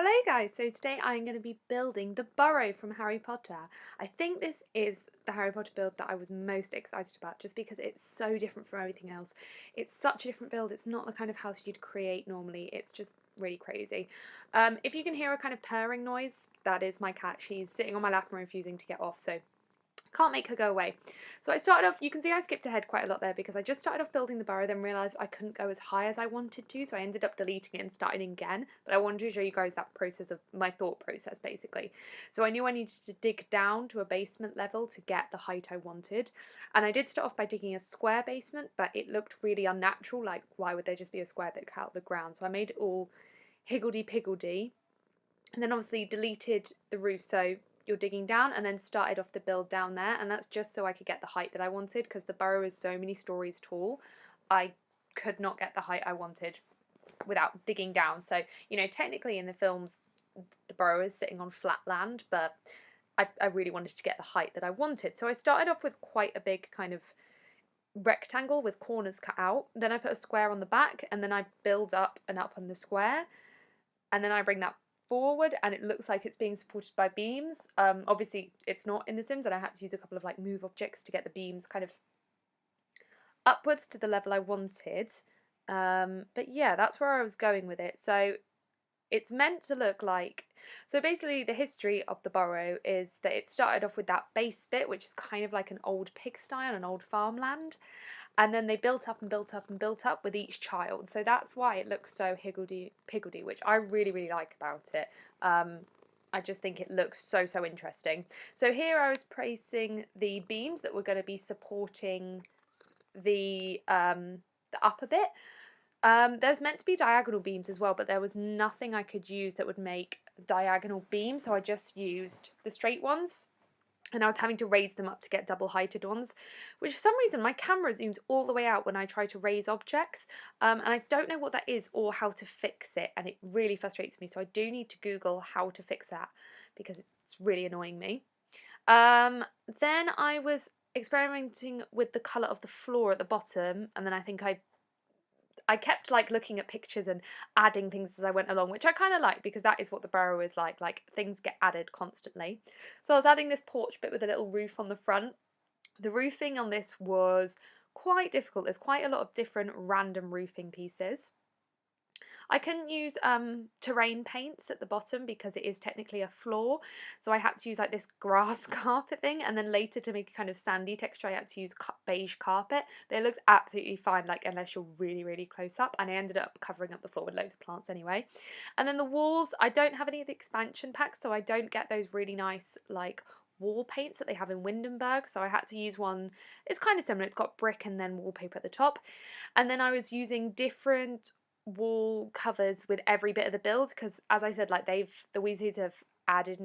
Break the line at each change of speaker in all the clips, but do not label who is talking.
Hello guys, so today I'm going to be building the Burrow from Harry Potter. I think this is the Harry Potter build that I was most excited about just because it's so different from everything else. It's such a different build, it's not the kind of house you'd create normally, it's just really crazy. If you can hear a kind of purring noise, that is my cat. She's sitting on my lap and refusing to get off, so can't make her go away. So I started off, you can see I skipped ahead quite a lot there because I just started off building the burrow, then realised I couldn't go as high as I wanted to, so I ended up deleting it and starting again. But I wanted to show you guys that process of my thought process basically. So I knew I needed to dig down to a basement level to get the height I wanted. And I did start off by digging a square basement, but it looked really unnatural, like why would there just be a square bit out of the ground? So I made it all higgledy-piggledy. And then obviously deleted the roof, so you're digging down, and then started off the build down there, and that's just so I could get the height that I wanted because the burrow is so many stories tall. I could not get the height I wanted without digging down. So, you know, technically in the films the burrow is sitting on flat land, but I really wanted to get the height that I wanted. So I started off with quite a big kind of rectangle with corners cut out. Then I put a square on the back, and then I build up and up on the square, and then I bring that forward and it looks like it's being supported by beams. Obviously it's not in The Sims, and I had to use a couple of like move objects to get the beams kind of upwards to the level I wanted. But yeah, that's where I was going with it. So it's meant to look like, so basically the history of the burrow is that it started off with that base bit, which is kind of like an old pigsty on an old farmland, and then they built up and built up and built up with each child. So that's why it looks so higgledy-piggledy, which I really, really like about it. I just think it looks so interesting. So here I was placing the beams that were going to be supporting the upper bit. There's meant to be diagonal beams as well, but there was nothing I could use that would make diagonal beams, so I just used the straight ones. And I was having to raise them up to get double-heighted ones, which for some reason my camera zooms all the way out when I try to raise objects, and I don't know what that is or how to fix it, and it really frustrates me, so I do need to Google how to fix that because it's really annoying me. Then I was experimenting with the colour of the floor at the bottom, and then I think I kept like looking at pictures and adding things as I went along, which I kind of like because that is what the burrow is like things get added constantly. So I was adding this porch bit with a little roof on the front. The roofing on this was quite difficult. There's quite a lot of different random roofing pieces. I couldn't use terrain paints at the bottom because it is technically a floor, so I had to use like this grass carpet thing, and then later to make a kind of sandy texture I had to use beige carpet, but it looks absolutely fine, like unless you're really close up, and I ended up covering up the floor with loads of plants anyway. And then the walls, I don't have any of the expansion packs, so I don't get those really nice like wall paints that they have in Windenburg, so I had to use one. It's kind of similar, it's got brick and then wallpaper at the top, and then I was using different wall covers with every bit of the build because, as I said, like the Weasleys have added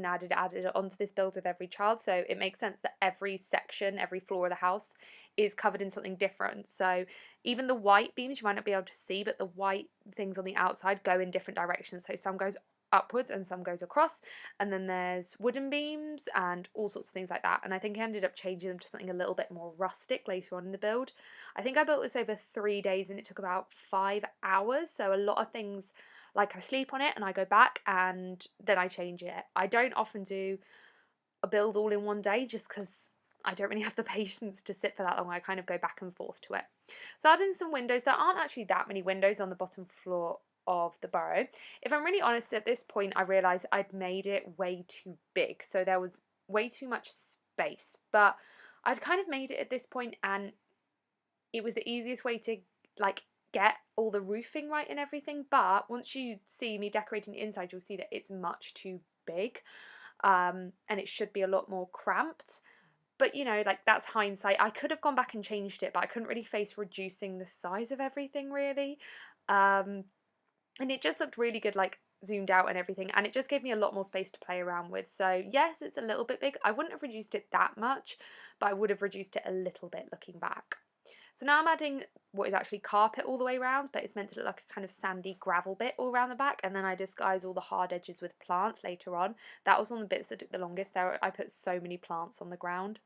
onto this build with every child, so it makes sense that every section, every floor of the house is covered in something different. So even the white beams you might not be able to see, but the white things on the outside go in different directions, so some goes upwards and some goes across, and then there's wooden beams and all sorts of things like that. And I think I ended up changing them to something a little bit more rustic later on in the build. I think I built this over 3 days and it took about 5 hours, so a lot of things, like I sleep on it and I go back and then I change it. I don't often do a build all in one day just because I don't really have the patience to sit for that long. I kind of go back and forth to it. So adding some windows. There aren't actually that many windows on the bottom floor of the burrow. If I'm really honest, at this point I realised I'd made it way too big, so there was way too much space, but I'd kind of made it at this point and it was the easiest way to like get all the roofing right and everything. But once you see me decorating the inside, you'll see that it's much too big, and it should be a lot more cramped. But you know, like that's hindsight. I could have gone back and changed it, but I couldn't really face reducing the size of everything really. And it just looked really good, like zoomed out and everything, and it just gave me a lot more space to play around with. So yes, it's a little bit big. I wouldn't have reduced it that much, but I would have reduced it a little bit looking back. So now I'm adding what is actually carpet all the way around, but it's meant to look like a kind of sandy gravel bit all around the back, and then I disguise all the hard edges with plants later on. That was one of the bits that took the longest. There I put so many plants on the ground.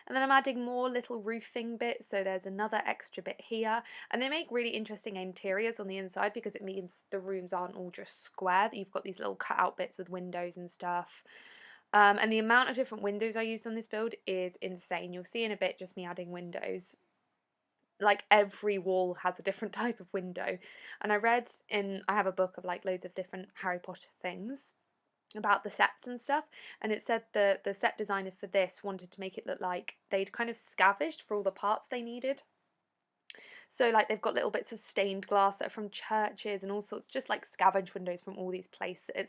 And then I'm adding more little roofing bits, so there's another extra bit here. And they make really interesting interiors on the inside because it means the rooms aren't all just square. You've got these little cut out bits with windows and stuff. And the amount of different windows I used on this build is insane. You'll see in a bit just me adding windows. Like every wall has a different type of window. And I have a book of like loads of different Harry Potter things about the sets and stuff, and it said the set designer for this wanted to make it look like they'd kind of scavenged for all the parts they needed. So like they've got little bits of stained glass that are from churches and all sorts, just like scavenge windows from all these places.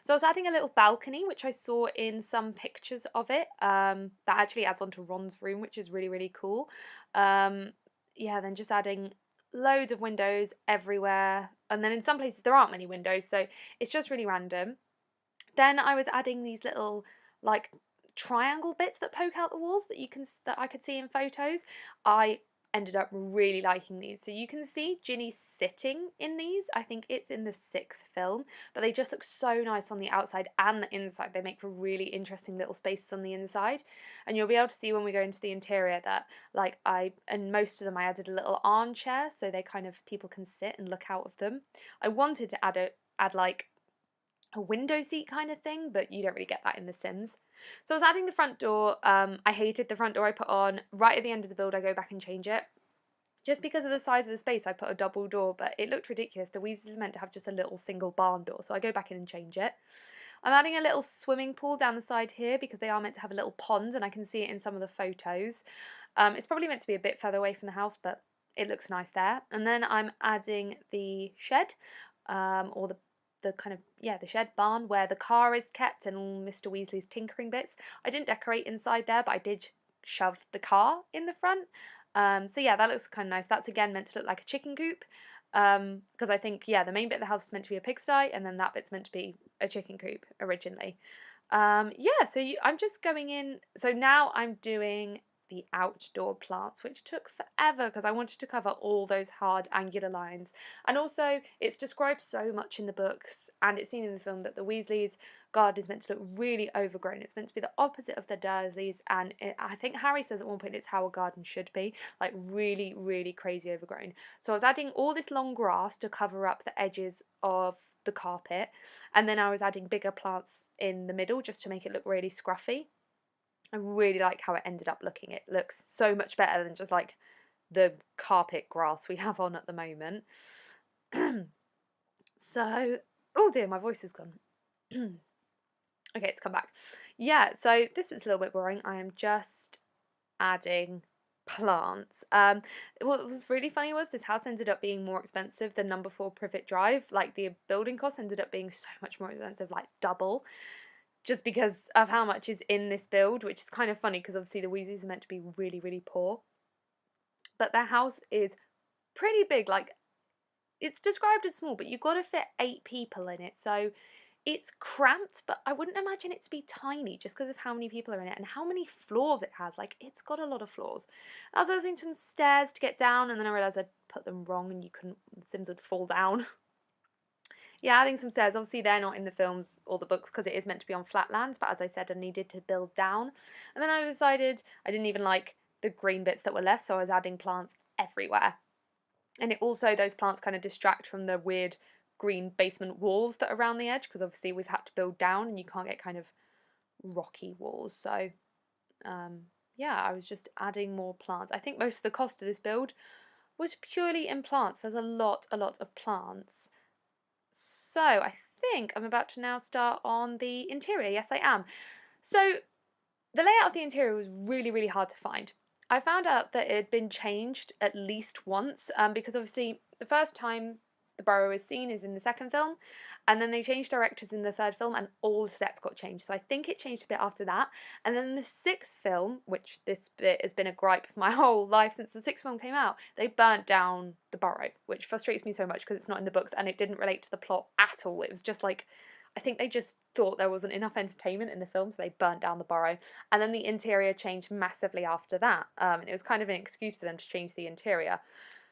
So I was adding a little balcony, which I saw in some pictures of it, that actually adds onto Ron's room, which is really, really cool. Yeah, then just adding loads of windows everywhere, and then in some places there aren't many windows, so it's just really random. Then I was adding these little like triangle bits that poke out the walls that I could see in photos. I ended up really liking these. So you can see Ginny sitting in these. I think it's in the 6th film, but they just look so nice on the outside and the inside. They make for really interesting little spaces on the inside. And you'll be able to see when we go into the interior that and most of them I added a little armchair so they kind of people can sit and look out of them. I wanted to add like a window seat kind of thing, but you don't really get that in The Sims. So I was adding the front door. I hated the front door I put on. Right at the end of the build, I go back and change it. Just because of the size of the space, I put a double door, but it looked ridiculous. The Weasleys meant to have just a little single barn door, so I go back in and change it. I'm adding a little swimming pool down the side here because they are meant to have a little pond, and I can see it in some of the photos. It's probably meant to be a bit further away from the house, but it looks nice there. And then I'm adding the shed, or the kind of, yeah, the shed barn where the car is kept and all Mr. Weasley's tinkering bits. I didn't decorate inside there, but I did shove the car in the front. So yeah, that looks kind of nice. That's again meant to look like a chicken coop, because I think, yeah, the main bit of the house is meant to be a pigsty, and then that bit's meant to be a chicken coop originally. Yeah, so I'm just going in. So now I'm doing the outdoor plants, which took forever because I wanted to cover all those hard angular lines. And also, it's described so much in the books, and it's seen in the film, that the Weasleys' garden is meant to look really overgrown. It's meant to be the opposite of the Dursleys, and I think Harry says at one point it's how a garden should be, like really, really crazy overgrown. So I was adding all this long grass to cover up the edges of the carpet, and then I was adding bigger plants in the middle just to make it look really scruffy. I really like how it ended up looking. It looks so much better than just like the carpet grass we have on at the moment. So, oh dear, my voice is gone. Okay, it's come back. Yeah, so this bit's a little bit boring. I am just adding plants. What was really funny was this house ended up being more expensive than number 4 Privet Drive. Like the building cost ended up being so much more expensive, like double, just because of how much is in this build, which is kind of funny because obviously the Weasleys are meant to be really, really poor. But their house is pretty big. Like, it's described as small, but you've got to fit 8 people in it. So it's cramped, but I wouldn't imagine it to be tiny just because of how many people are in it and how many floors it has. Like, it's got a lot of floors. I was adding some stairs to get down, and then I realised I'd put them wrong and the Sims would fall down. Yeah, adding some stairs. Obviously, they're not in the films or the books because it is meant to be on flat lands, but as I said, I needed to build down. And then I decided I didn't even like the green bits that were left, so I was adding plants everywhere. And it also, those plants kind of distract from the weird green basement walls that are around the edge, because obviously we've had to build down and you can't get kind of rocky walls. So, yeah, I was just adding more plants. I think most of the cost of this build was purely in plants. There's a lot of plants. So I think I'm about to now start on the interior. Yes, I am. So the layout of the interior was really, really hard to find. I found out that it had been changed at least once, because obviously the first time the Burrow is seen is in the 2nd film, and then they changed directors in the 3rd film and all the sets got changed. So I think it changed a bit after that. And then the 6th film, which this bit has been a gripe my whole life since the 6th film came out, they burnt down the Burrow, which frustrates me so much because it's not in the books and it didn't relate to the plot at all. It was just like, I think they just thought there wasn't enough entertainment in the film, so they burnt down the Burrow. And then the interior changed massively after that. And it was kind of an excuse for them to change the interior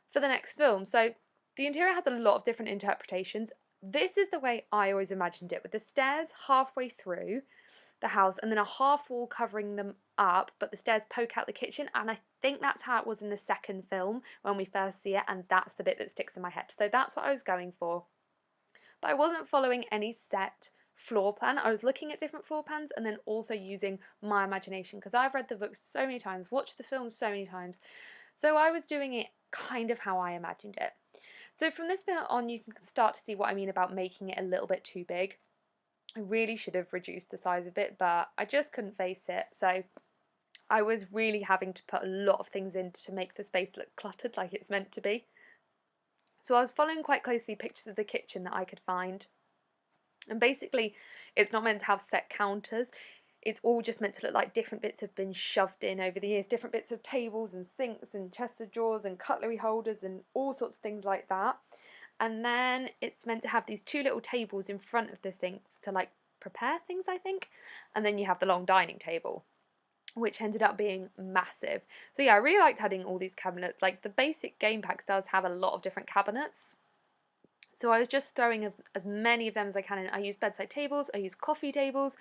for the next film. So the interior has a lot of different interpretations. This is the way I always imagined it, with the stairs halfway through the house and then a half wall covering them up, but the stairs poke out the kitchen. And I think that's how it was in the second film when we first see it, and that's the bit that sticks in my head. So that's what I was going for. But I wasn't following any set floor plan. I was looking at different floor plans and then also using my imagination, because I've read the book so many times, watched the film so many times. So I was doing it kind of how I imagined it. So from this bit on, you can start to see what I mean about making it a little bit too big. I really should have reduced the size of it, but I just couldn't face it. So I was really having to put a lot of things in to make the space look cluttered like it's meant to be. So I was following quite closely pictures of the kitchen that I could find. And basically, it's not meant to have set counters. It's all just meant to look like different bits have been shoved in over the years. Different bits of tables and sinks and chests of drawers and cutlery holders and all sorts of things like that. And then it's meant to have these two little tables in front of the sink to like prepare things, I think. And then you have the long dining table, which ended up being massive. So yeah, I really liked adding all these cabinets. Like the basic game pack does have a lot of different cabinets. So I was just throwing as many of them as I can in. I used bedside tables, I used coffee tables,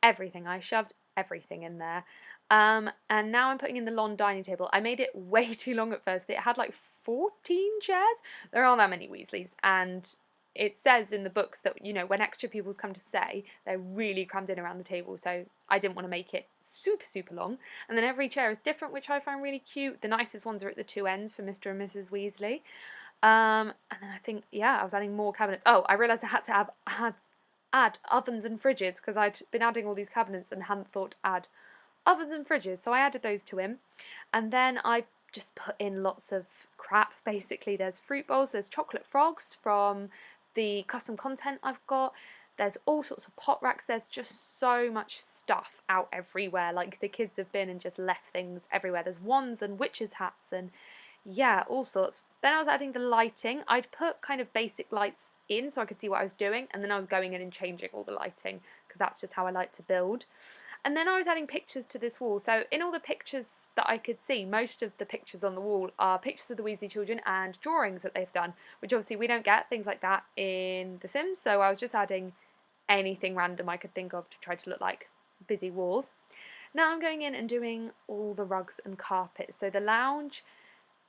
everything. I shoved everything in there. And now I'm putting in the long dining table. I made it way too long at first. It had like 14 chairs. There aren't that many Weasleys, and it says in the books that, you know, when extra pupils come to stay, they're really crammed in around the table, so I didn't want to make it super, super long. And then every chair is different, which I found really cute. The nicest ones are at the two ends for Mr. and Mrs. Weasley. And then I think, yeah, I was adding more cabinets. Oh, I realised I had to add ovens and fridges, because I'd been adding all these cabinets and hadn't thought to add ovens and fridges, so I added those to him. And then I just put in lots of crap. Basically, there's fruit bowls, there's chocolate frogs from the custom content I've got, there's all sorts of pot racks, there's just so much stuff out everywhere. Like the kids have been and just left things everywhere. There's wands and witches' hats and yeah, all sorts. Then I was adding the lighting. I'd put kind of basic lights in so I could see what I was doing, and then I was going in and changing all the lighting, because that's just how I like to build. And then I was adding pictures to this wall. So in all the pictures that I could see, most of the pictures on the wall are pictures of the Weasley children and drawings that they've done, which obviously we don't get things like that in The Sims, so I was just adding anything random I could think of to try to look like busy walls. Now I'm going in and doing all the rugs and carpets. So the lounge,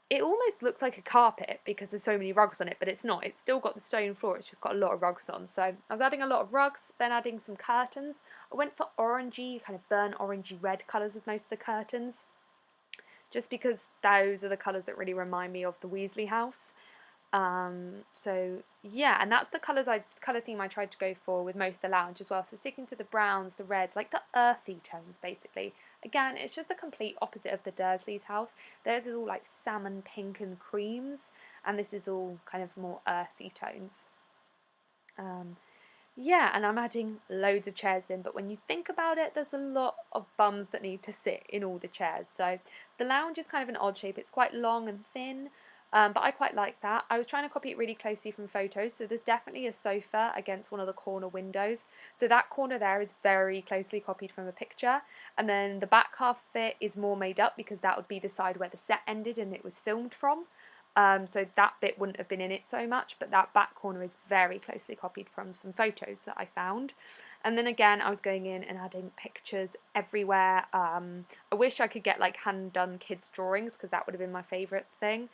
it almost looks like a carpet because there's so many rugs on it, but it's not. It's still got the stone floor, it's just got a lot of rugs on. So I was adding a lot of rugs, then adding some curtains. I went for orangey, kind of burnt orangey red colours with most of the curtains, just because those are the colours that really remind me of the Weasley house. So yeah, and that's the colour theme I tried to go for with most of the lounge as well. So sticking to the browns, the reds, like the earthy tones basically. Again, it's just the complete opposite of the Dursleys' house. Theirs is all like salmon pink and creams, and this is all kind of more earthy tones. Yeah, and I'm adding loads of chairs in, but when you think about it, there's a lot of bums that need to sit in all the chairs. So the lounge is kind of an odd shape. It's quite long and thin, but I quite like that. I was trying to copy it really closely from photos, so there's definitely a sofa against one of the corner windows. So that corner there is very closely copied from a picture, and then the back half of it is more made up because that would be the side where the set ended and it was filmed from. So that bit wouldn't have been in it so much, but that back corner is very closely copied from some photos that I found. And then again, I was going in and adding pictures everywhere. I wish I could get like hand-done kids' drawings, because that would have been my favourite thing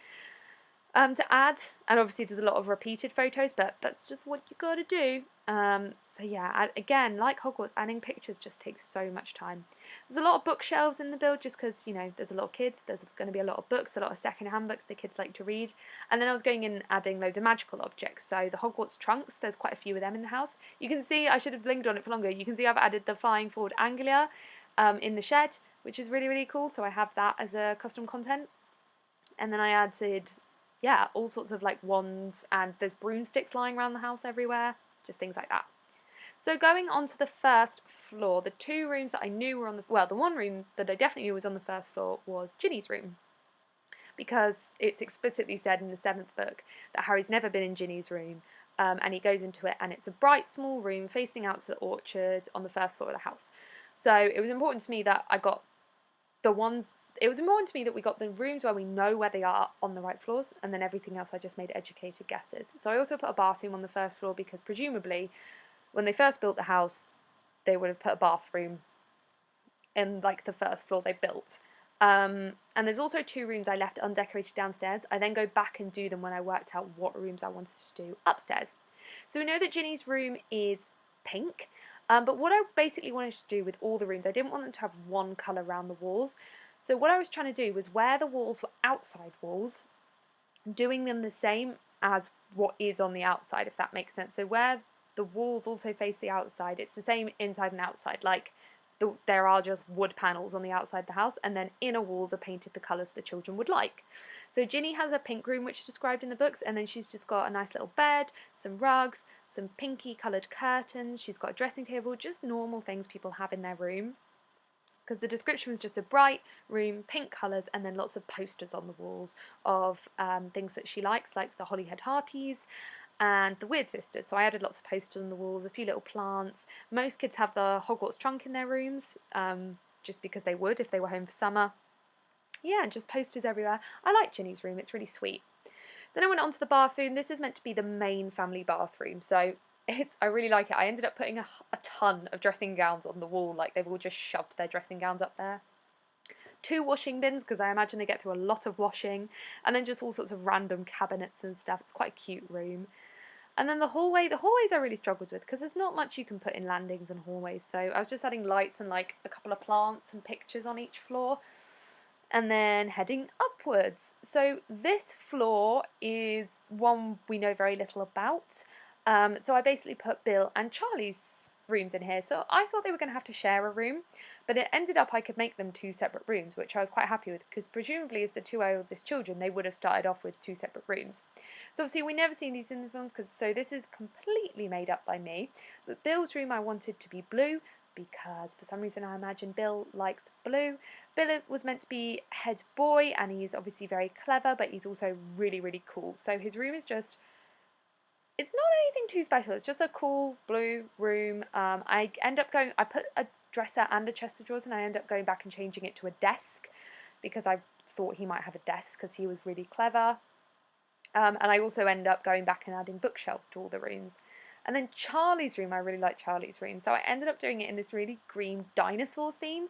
to add. And obviously there's a lot of repeated photos, but that's just what you gotta do. So yeah, again, like Hogwarts, adding pictures just takes so much time. There's a lot of bookshelves in the build just because, you know, there's a lot of kids, there's going to be a lot of books, a lot of second-hand books the kids like to read. And then I was going in and adding loads of magical objects. So the Hogwarts trunks, there's quite a few of them in the house. You can see, I should have lingered on it for longer, you can see I've added the flying forward anglia in the shed, which is really, really cool. So I have that as a custom content. And then I added, yeah, all sorts of like wands, and there's broomsticks lying around the house everywhere, just things like that. So going on to the first floor, the two rooms that I knew were on the, well, the one room that I definitely knew was on the first floor was Ginny's room, because it's explicitly said in the 7th book that Harry's never been in Ginny's room, and he goes into it and it's a bright small room facing out to the orchard on the first floor of the house. So it was important to me that I got the ones it was important to me that we got the rooms where we know where they are on the right floors, and then everything else I just made educated guesses. So I also put a bathroom on the first floor because presumably when they first built the house, they would have put a bathroom in like the first floor they built. And there's also 2 rooms I left undecorated downstairs. I then go back and do them when I worked out what rooms I wanted to do upstairs. So we know that Ginny's room is pink, but what I basically wanted to do with all the rooms, I didn't want them to have one colour around the walls. So what I was trying to do was where the walls were outside walls, doing them the same as what is on the outside, if that makes sense. So where the walls also face the outside, it's the same inside and outside, like there are just wood panels on the outside of the house, and then inner walls are painted the colours the children would like. So Ginny has a pink room, which is described in the books, and then she's just got a nice little bed, some rugs, some pinky coloured curtains, she's got a dressing table, just normal things people have in their room. Because the description was just a bright room, pink colours, and then lots of posters on the walls of things that she likes, like the Hollyhead Harpies and the Weird Sisters. So I added lots of posters on the walls, a few little plants. Most kids have the Hogwarts trunk in their rooms, just because they would if they were home for summer. Yeah, and just posters everywhere. I like Ginny's room, it's really sweet. Then I went on to the bathroom. This is meant to be the main family bathroom, so I really like it. I ended up putting a ton of dressing gowns on the wall, like they've all just shoved their dressing gowns up there. 2 washing bins, because I imagine they get through a lot of washing, and then just all sorts of random cabinets and stuff. It's quite a cute room. And then the hallways I really struggled with because there's not much you can put in landings and hallways. So I was just adding lights and like a couple of plants and pictures on each floor. And then heading upwards. So this floor is one we know very little about. So I basically put Bill and Charlie's rooms in here. So I thought they were going to have to share a room, but it ended up I could make them 2 separate rooms, which I was quite happy with because presumably as the 2 oldest children, they would have started off with 2 separate rooms. So obviously we never seen these in the films, so this is completely made up by me. But Bill's room I wanted to be blue because for some reason I imagine Bill likes blue. Bill was meant to be head boy and he's obviously very clever, but he's also really, really cool. So his room is just, it's not anything too special. It's just a cool blue room. I put a dresser and a chest of drawers, and I end up going back and changing it to a desk because I thought he might have a desk because he was really clever. And I also end up going back and adding bookshelves to all the rooms. And then Charlie's room, I really like Charlie's room. So I ended up doing it in this really green dinosaur theme.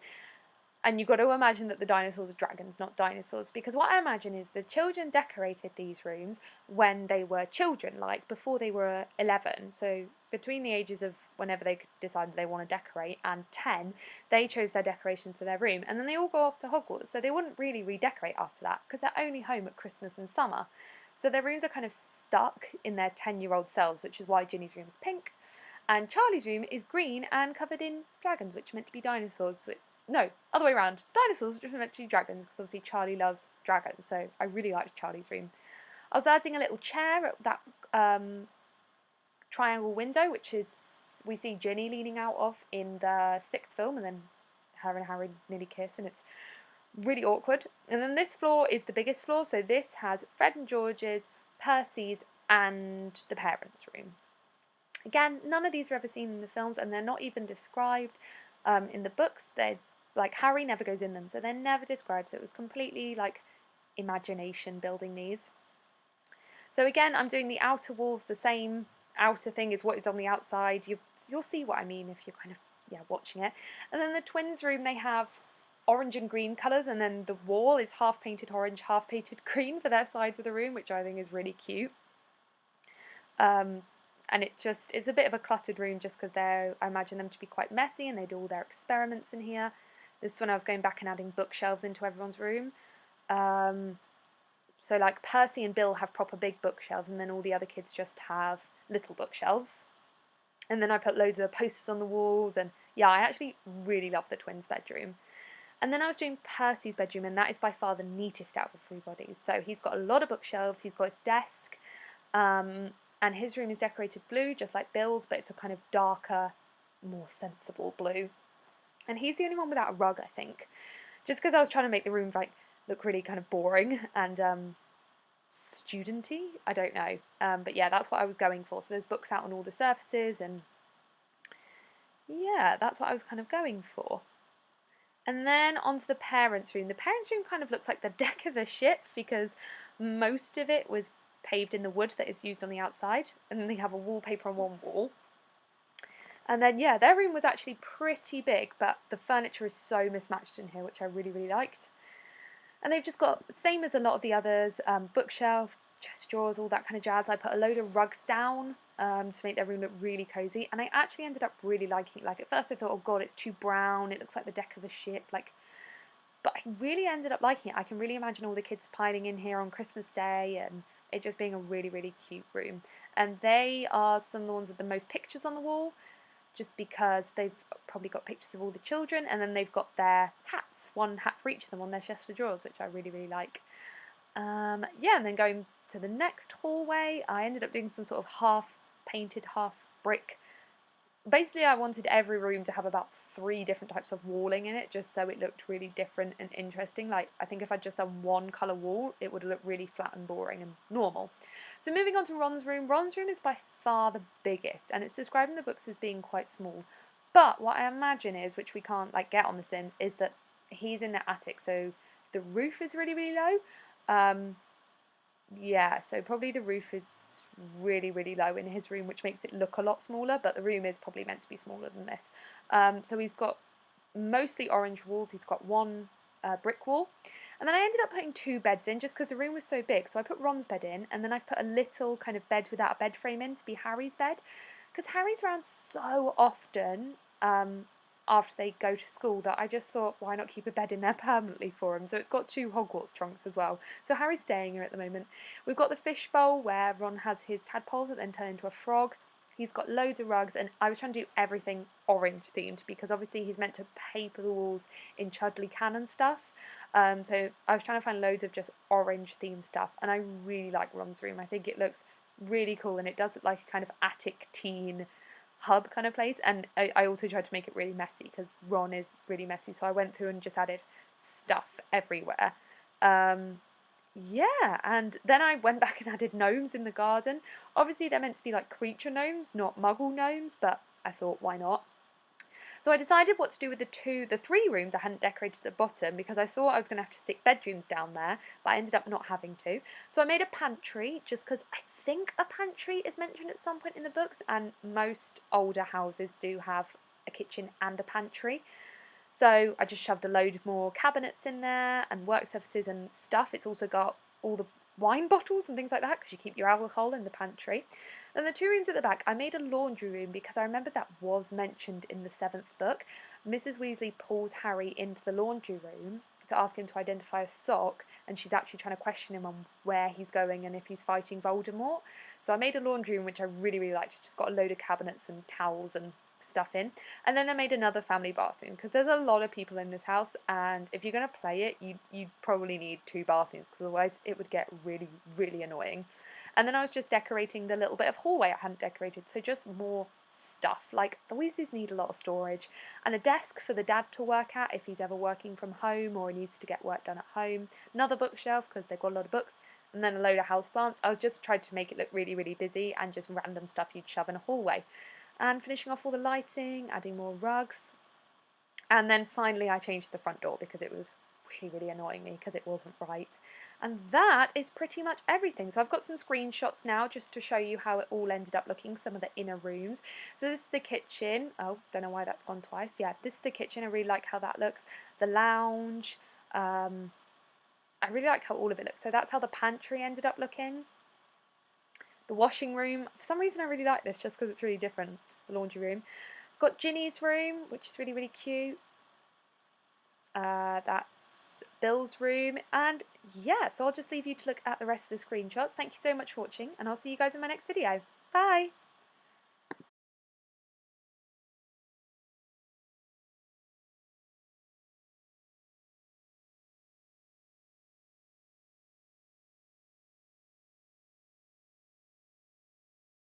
And you've got to imagine that the dinosaurs are dragons, not dinosaurs. Because what I imagine is the children decorated these rooms when they were children, like before they were 11. So between the ages of whenever they decided they want to decorate and 10, they chose their decorations for their room. And then they all go off to Hogwarts. So they wouldn't really redecorate after that because they're only home at Christmas and summer. So their rooms are kind of stuck in their 10-year-old selves, which is why Ginny's room is pink. And Charlie's room is green and covered in dragons, which are meant to be dinosaurs. No, other way around. Dinosaurs, which are meant to be dragons, because obviously Charlie loves dragons, so I really liked Charlie's room. I was adding a little chair at that triangle window, which is we see Ginny leaning out of in the 6th film, and then her and Harry nearly kiss, and it's really awkward. And then this floor is the biggest floor, so this has Fred and George's, Percy's, and the parents' room. Again, none of these are ever seen in the films, and they're not even described in the books. They're like Harry never goes in them, so they're never described. So it was completely like imagination building these. So again, I'm doing the outer walls, the same outer thing is what is on the outside. You'll see what I mean if you're kind of watching it. And then the twins' room, they have orange and green colours, and then the wall is half painted orange, half painted green for their sides of the room, which I think is really cute. And it's a bit of a cluttered room just because I imagine them to be quite messy and they do all their experiments in here. This is when I was going back and adding bookshelves into everyone's room. So like Percy and Bill have proper big bookshelves, and then all the other kids just have little bookshelves. And then I put loads of posters on the walls, and yeah, I actually really love the twins' bedroom. And then I was doing Percy's bedroom, and that is by far the neatest out of everybody's. So he's got a lot of bookshelves, he's got his desk, and his room is decorated blue, just like Bill's, but it's a kind of darker, more sensible blue. And he's the only one without a rug, I think. Just because I was trying to make the room look really kind of boring and studenty. I don't know. But yeah, that's what I was going for. So there's books out on all the surfaces, and yeah, that's what I was kind of going for. And then onto the parents' room. The parents' room kind of looks like the deck of a ship because most of it was paved in the wood that is used on the outside, and then they have a wallpaper on one wall. And then, yeah, their room was actually pretty big, but the furniture is so mismatched in here, which I really, really liked. And they've just got, same as a lot of the others, bookshelf, chest of drawers, all that kind of jazz. I put a load of rugs down to make their room look really cozy, and I actually ended up really liking it. Like, at first I thought, oh god, it's too brown, it looks like the deck of a ship, like, but I really ended up liking it. I can really imagine all the kids piling in here on Christmas Day and it just being a really, really cute room. And they are some of the ones with the most pictures on the wall, just because they've probably got pictures of all the children, and then they've got their hats, one hat for each of them on their chest of drawers, which I really, really like. Yeah, and then going to the next hallway, I ended up doing some sort of half painted, half brick. Basically, I wanted every room to have about 3 different types of walling in it, just so it looked really different and interesting. Like, I think if I'd just done one colour wall, it would have looked really flat and boring and normal. So moving on to Ron's room. Ron's room is by far the biggest, and it's described in the books as being quite small. But what I imagine is, which we can't like get on The Sims, is that he's in the attic, so the roof is really, really low. Yeah, so probably the roof is really, really low in his room, which makes it look a lot smaller, but the room is probably meant to be smaller than this. So he's got mostly orange walls. He's got one brick wall. And then I ended up putting 2 beds in just because the room was so big. So I put Ron's bed in, and then I've put a little kind of bed without a bed frame in to be Harry's bed. Because Harry's around so often after they go to school that I just thought, why not keep a bed in there permanently for him? So it's got 2 Hogwarts trunks as well. So Harry's staying here at the moment. We've got the fish bowl where Ron has his tadpole that then turn into a frog. He's got loads of rugs, and I was trying to do everything orange themed because obviously he's meant to paper the walls in Chudley Cannon stuff. So I was trying to find loads of just orange themed stuff, and I really like Ron's room. I think it looks really cool, and it does look like a kind of attic teen hub kind of place. And I also tried to make it really messy because Ron is really messy, so I went through and just added stuff everywhere. Yeah, and then I went back and added gnomes in the garden. Obviously they're meant to be like creature gnomes, not muggle gnomes, but I thought, why not? So I decided what to do with the 3 rooms I hadn't decorated at the bottom because I thought I was going to have to stick bedrooms down there, but I ended up not having to. So I made a pantry just because I think a pantry is mentioned at some point in the books, and most older houses do have a kitchen and a pantry. So I just shoved a load more cabinets in there and work surfaces and stuff. It's also got all the wine bottles and things like that because you keep your alcohol in the pantry. And the 2 rooms at the back, I made a laundry room because I remember that was mentioned in the 7th book. Mrs. Weasley pulls Harry into the laundry room to ask him to identify a sock, and she's actually trying to question him on where he's going and if he's fighting Voldemort. So I made a laundry room which I really, really liked. It's just got a load of cabinets and towels and stuff in. And then I made another family bathroom because there's a lot of people in this house, and if you're going to play it, you'd probably need 2 bathrooms because otherwise it would get really, really annoying. And then I was just decorating the little bit of hallway I hadn't decorated, so just more stuff. Like, the Weasleys need a lot of storage, and a desk for the dad to work at if he's ever working from home or he needs to get work done at home. Another bookshelf because they've got a lot of books, and then a load of houseplants. I was just trying to make it look really, really busy and just random stuff you'd shove in a hallway. And finishing off all the lighting, adding more rugs. And then finally I changed the front door because it was really, really annoying me because it wasn't right. And that is pretty much everything. So I've got some screenshots now just to show you how it all ended up looking, some of the inner rooms. So this is the kitchen. Oh, don't know why that's gone twice. Yeah, this is the kitchen. I really like how that looks. The lounge. I really like how all of it looks. So that's how the pantry ended up looking. The washing room. For some reason I really like this just because it's really different. The laundry room. Got Ginny's room, which is really, really cute. That's Bill's room, and yeah, so I'll just leave you to look at the rest of the screenshots. Thank you so much for watching, and I'll see you guys in my next video. Bye!